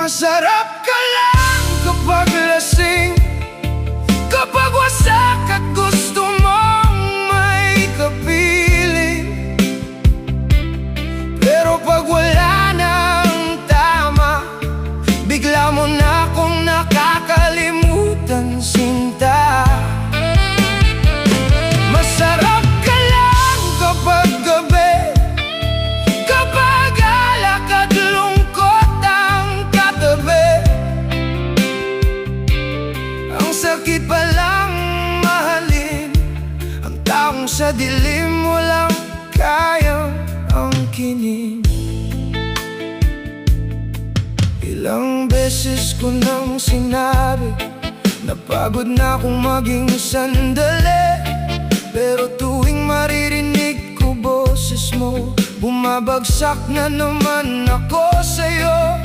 Masarap ka lang kapag lasing, kapag wasak at gusto mong may kapiling. Pero pag wala nang tama, bigla mo na akong nakakalimutan, sinta. Masarap ka lang kapag gabi, kapag alak at lungkot ang katabi. Ang sakit palang mahalin ang taong sa dilim mo lang kayang angkinin. Ilang beses ko nang sinabi, napagod na akong maging sandali. Pero tuwing maririnig ko boses mo, bumabagsak na naman ako sa'yo.